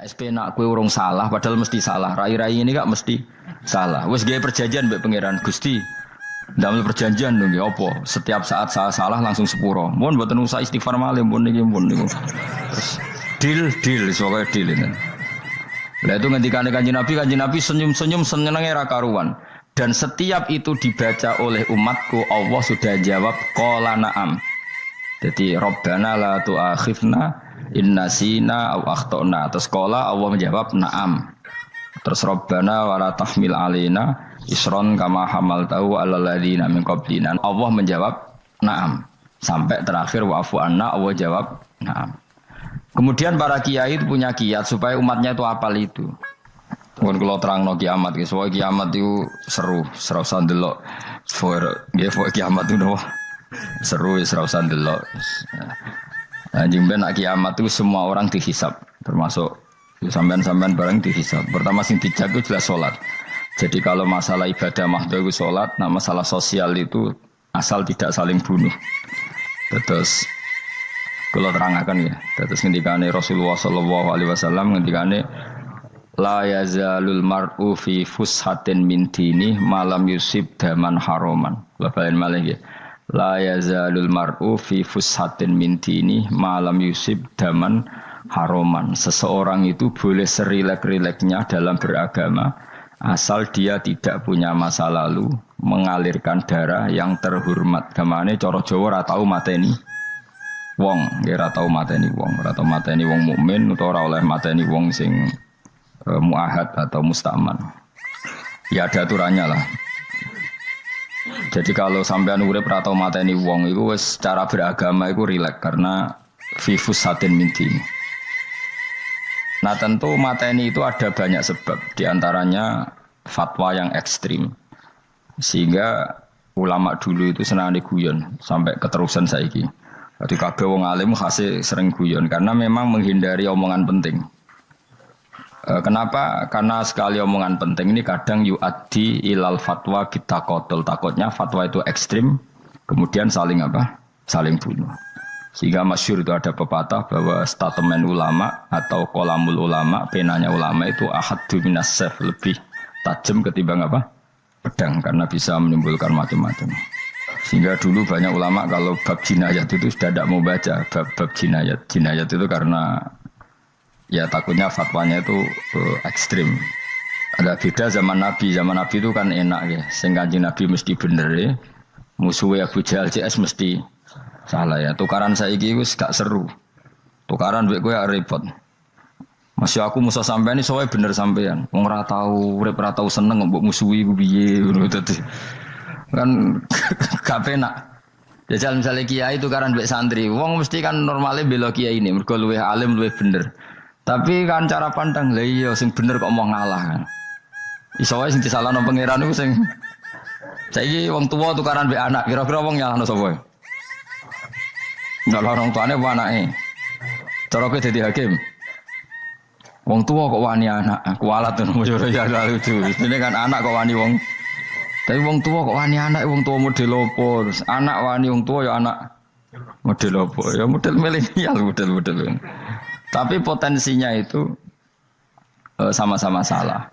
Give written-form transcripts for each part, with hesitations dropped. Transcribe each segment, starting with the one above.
SP nak kue urung salah, padahal mesti salah. Rai-rai ini gak mesti salah. Wes gaya perjanjian mbek pangeran Gusti. Dalam perjanjian dong, ya apa? Setiap saat saya salah langsung sepuro. Mohon buatan usah istighfar malih, mohon niki, mohon niku. Deal, soalnya deal ini. Lah itu ngendikan kanjeng Nabi senyum-senyum senengnya ra karuan. Dan setiap itu dibaca oleh umatku, Allah sudah jawab qala na'am. Jadi Rabbana la tu'akhifna in nasina aw akhtana. Terus qala Allah menjawab na'am. Terus Rabbana wa la tahmil alaina isron kama hamaltahu 'alal ladzina min qablina. Allah menjawab na'am. Sampai terakhir wa'fu anna Allah jawab na'am. Kemudian para kiai itu punya kiat supaya umatnya itu hafal itu. Pun kalau terang kiamat, soal kiamat itu seru sandelok. Kiamat itu doh seru sandelok. Anjing ben kiamat itu semua orang dihisab, termasuk sampean-sampean bareng dihisab. Pertama sing dijaga jelas salat. Jadi kalau masalah ibadah mahdoh itu salat, nah masalah sosial itu asal tidak saling bunuh. Terus kalau terangkan ya, terus ngendikane Rasulullah sallallahu alaihi wasallam ngendikane la yazalul mar'u fi fushatin min dini malam yusib daman haroman. Bapak malih ya. La yazalul mar'u fi fushatin min dini malam yusib daman haroman. Seseorang itu boleh serilek-rileknya dalam beragama asal dia tidak punya masa lalu mengalirkan darah yang terhormat. Kamane cara Jawa ora tau mateni wong, ora tau mateni wong, ora tau mateni wong mukmin utawa ora oleh mateni wong sing muahad atau mustaman. Ya ada aturannya lah. Jadi kalau sampean urip ra tau mateni wong iku wis secara beragama iku rileks karena fifus satin minti. Nah tentu mateni itu ada banyak sebab, diantaranya fatwa yang ekstrim. Sehingga ulama dulu itu senang diguyon sampai keterusan saiki. Jadi kabeh wong alim khase sering guyon karena memang menghindari omongan penting. Kenapa? Karena sekali omongan penting ini kadang yu'addi ilal fatwa kita qotol. Takutnya fatwa itu ekstrim, kemudian saling apa? Saling bunuh. Sehingga masyhur itu ada pepatah bahwa statement ulama atau kolamul ulama, penanya ulama itu ahaddu minas sayf, lebih tajam ketimbang apa? Pedang, karena bisa menimbulkan macam-macam. Sehingga dulu banyak ulama kalau bab jinayat itu sudah tidak mau baca bab jinayat. Jinayat itu karena ya takutnya fatwanya itu ekstrim. Ada beda zaman Nabi itu kan enak ya. Sing Kanjeng Nabi mesti bener ya. Musuhnya Abu Jahal CS mesti salah ya. Tukaran saiki wis gak seru. Tukaran mbek kowe repot. Masih aku musuh sampean iki sowe bener sampean. Wong ora tau urip ora tau seneng mbok musuhi ku piye ngono dadi. Kan gak penak. Jajal misalnya kiai tukaran mbek santri. Wong mesti kan normalnya bela kiai ini mergo luwih alim luwih bener. Tapi kan cara pandang, lah iya sing bener kok mau ngalah kan. Iso wae sing disalahno pangeran iku sing saiki wong tuwa tukaran mbek anak, kira-kira wong nyalahno sapa? Ndak orang tuane apa anake. Cara kowe dadi hakim. Wong tuwa kok wani anak, kualat ngono ya lucu. Ini kan anak kok wani wong. Tapi wong tuwa kok wani anak, wong tuwa model opo? Terus anak wani wong tuwa ya anak model opo? Ya model milenial model. Tapi potensinya itu sama-sama salah.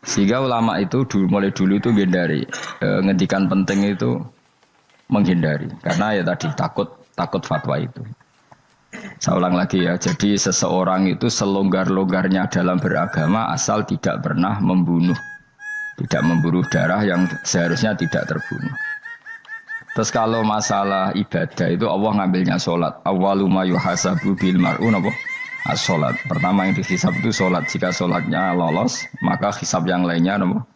Sehingga ulama itu mulai dulu itu menghindari. Ngendikan penting itu menghindari. Karena ya tadi takut fatwa itu. Saya ulang lagi ya. Jadi seseorang itu selonggar-longgarnya dalam beragama asal tidak pernah membunuh. Tidak memburu darah yang seharusnya tidak terbunuh. Terus kalau masalah ibadah itu Allah ngambilnya sholat. Awwalu ma yuhasabu bil mar'u napa? As-sholat. Pertama yang dihisab itu sholat. Jika sholatnya lolos, maka hisab yang lainnya napa?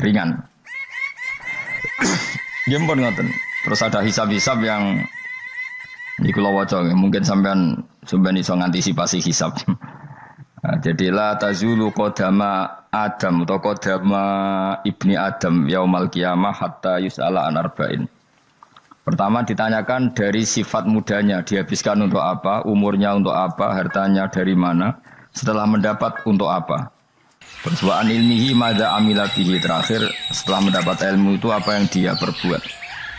Ringan. Gempon ngoten. Terus ada hisab-hisab yang di kula waca mungkin sampean iso ngantisipasi hisab. Nah, jadilah tazulu qadama Adam atau qadama ibni Adam yaumal qiyamah hatta yus'ala an arba'in. Pertama ditanyakan dari sifat mudanya, dihabiskan untuk apa, umurnya untuk apa, hartanya dari mana, setelah mendapat untuk apa. Terus wa an ilmihi madza amila bihi, terakhir setelah mendapat ilmu itu apa yang dia perbuat.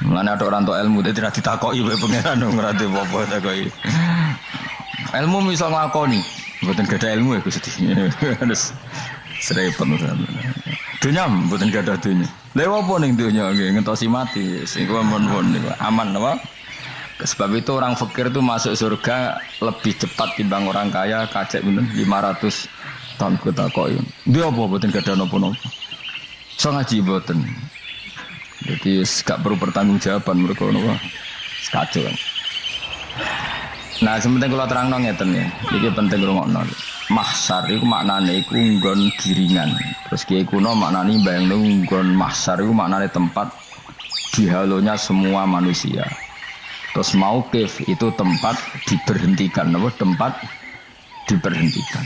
Mulane ada orang tua ilmu itu tidak ditakoki wae pangeran ora ngerti apa takoki. Ilmu bisa nglakoni. Mboten gadah ilmu ya Gusti. Terus serepet ngoten. Dunya mboten gadah dunya. Lha apa ning dunya nggih ngentosi mati. Sing kuwi mun niku aman apa? Sebab itu orang fakir itu masuk surga lebih cepat timbang orang kaya kacek pinten 500 tahun kita kok. Dia apa mboten gadah napa-napa. So ngaji mboten. Jadi gak perlu pertanggungjawaban mereka napa. Kacau kan. Nah, sementing kalau terang ngeten ya. Iki penting rungokno. Mahsyar iku maknane iku nggon giringan. Terus kiai kuno maknane bayangno nggon mahsyar iku maknane tempat dihalonya semua manusia. Terus mauqif itu tempat diberhentikan, napa? Tempat diberhentikan.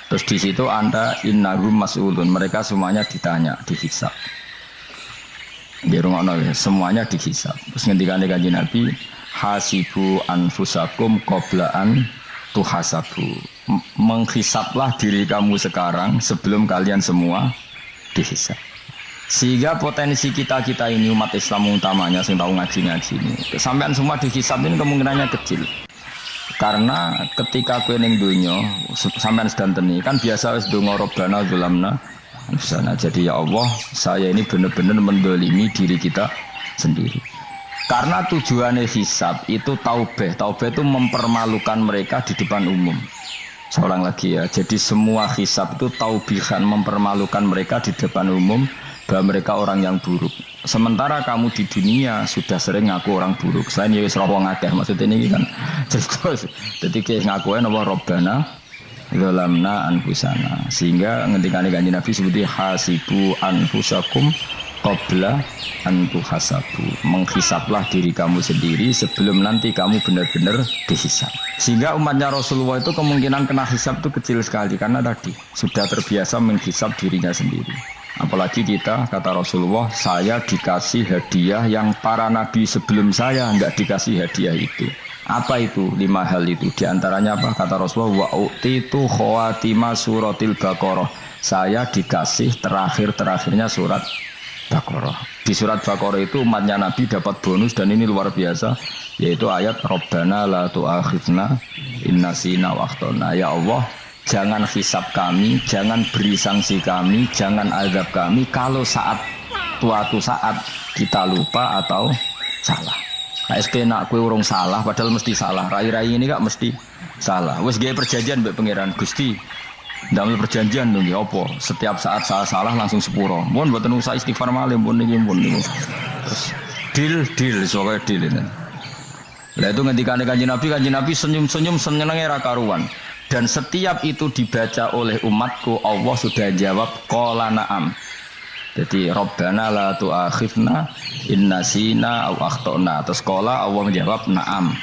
Terus di situ Anda innahum mas'ulun, mereka semuanya ditanya, dihisab. Di rungokno ya, semuanya dihisab. Terus ngendikane Kanjeng Nabi, hasibu anfusakum qablaan tuhasabu. Menghisablah diri kamu sekarang sebelum kalian semua dihisab. Sehingga potensi kita ini umat Islam utamanya yang tahu ngaji ini, sampean semua dihisab ini kemungkinannya kecil. Karena ketika kowe ning donya sampean sedanteni kan biasa wis donga robbana zulamna anfusana. Jadi ya Allah, saya ini benar-benar mendolimi diri kita sendiri. Karena tujuannya hisab itu taubeh. Taubeh itu mempermalukan mereka di depan umum. Seorang lagi ya. Jadi semua hisab itu taubihan, mempermalukan mereka di depan umum bahwa mereka orang yang buruk. Sementara kamu di dunia sudah sering ngaku orang buruk. Selain ya wis wong akeh maksudnya ini kan. Jadi kayak ngakuin apa robbana zalamna anfusana. Sehingga ngendikane Kanjeng Nabi seperti hasibu anfusakum qabla an tuhasabu. Menghisablah diri kamu sendiri sebelum nanti kamu benar-benar dihisab. Sehingga umatnya Rasulullah itu kemungkinan kena hisab itu kecil sekali karena tadi sudah terbiasa menghisab dirinya sendiri. Apalagi kita, kata Rasulullah, saya dikasih hadiah yang para nabi sebelum saya enggak dikasih hadiah itu. Apa itu? 5 hal itu. Di antaranya apa? Kata Rasulullah, wa utitu khawatima suratil Baqarah. Saya dikasih terakhirnya surat Baqarah. Di surat Baqarah itu umatnya Nabi dapat bonus dan ini luar biasa, yaitu ayat Rabbana la tu'akhidna in nasina wa akhtana. Ya Allah, jangan hisab kami, jangan beri sanksi kami, jangan azab kami kalau suatu saat kita lupa atau salah. SK nak kue urung salah, padahal mesti salah. Rai-rai ini gak mesti salah. Wes gaya perjanjian mbek pangeran Gusti. Dalam perjanjian dong, apa? Setiap saat salah langsung sepuro. Mohon buatan usaha istighfar malih, mohon ini, mohon ini. Deal, soalnya deal ini. Lah itu ngendikan Kanjeng Nabi senyum-senyum senengnya ra karuan. Dan setiap itu dibaca oleh umatku, Allah sudah jawab qala na'am. Jadi Rabbana la tu'akhidna in nasina aw akhtana. Terus qala Allah menjawab na'am.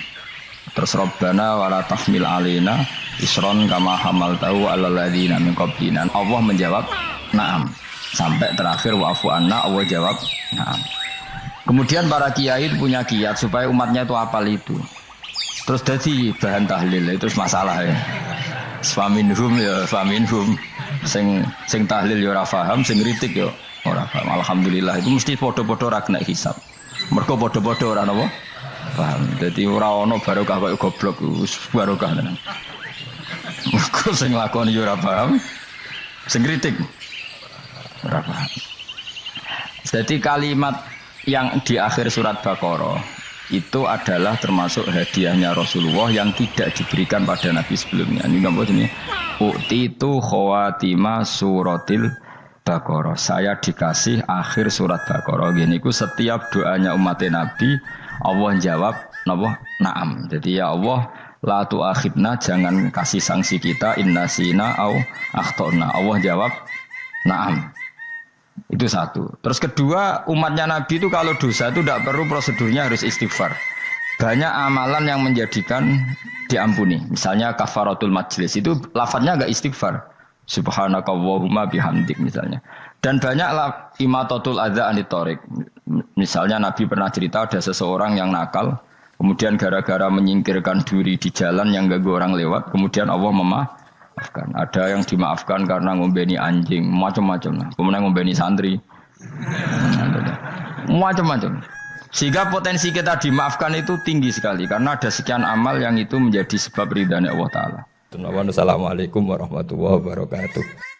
Terus Rabbana wa la tahmil alaina isron kama hamaltahu 'alal ladzina min qablina. Allah menjawab na'am. Sampai terakhir wa'fu anna, Allah jawab na'am. Kemudian para kiai punya kiat supaya umatnya itu hafal itu. Terus jadi bahan tahlil itu masalah ya. Faminhum ya faminhum. Sing tahlil ya ora paham, sing kritik ya ora paham. Alhamdulillah itu mesti padha-padha ra kena hisab. Mergo padha-padha ora napa? Paham. Dadi ora ana barokah kaya goblok wis barokah tenan. Mergo sing lakoni ya ora paham, sing kritik ora paham. Jadi kalimat yang di akhir surat Baqarah itu adalah termasuk hadiahnya Rasulullah yang tidak diberikan pada Nabi sebelumnya. Ini gambar ini. Utitu khawatima suratil Baqarah. Saya dikasih akhir surat Baqarah. Gini ku setiap doanya umat Nabi Allah jawab napa? Naam. Jadi ya Allah la tu'akhidna, jangan kasih sanksi kita innasina au akhtana. Allah jawab naam. Itu satu. Terus kedua, umatnya Nabi itu kalau dosa itu tidak perlu prosedurnya harus istighfar. Banyak amalan yang menjadikan diampuni. Misalnya kafaratul majlis itu lafadznya enggak istighfar. Subhanakallahumma bihamdik misalnya. Dan banyak imatatul adza anit thoriq. Misalnya Nabi pernah cerita ada seseorang yang nakal, kemudian gara-gara menyingkirkan duri di jalan yang ganggu orang lewat, kemudian Allah memaafkan. Ada yang dimaafkan karena ngombeni anjing, macam-macam. Kemudian ngombeni santri, macam-macam. Sehingga potensi kita dimaafkan itu tinggi sekali karena ada sekian amal yang itu menjadi sebab ridhanya Allah Taala. Assalamualaikum warahmatullahi wabarakatuh.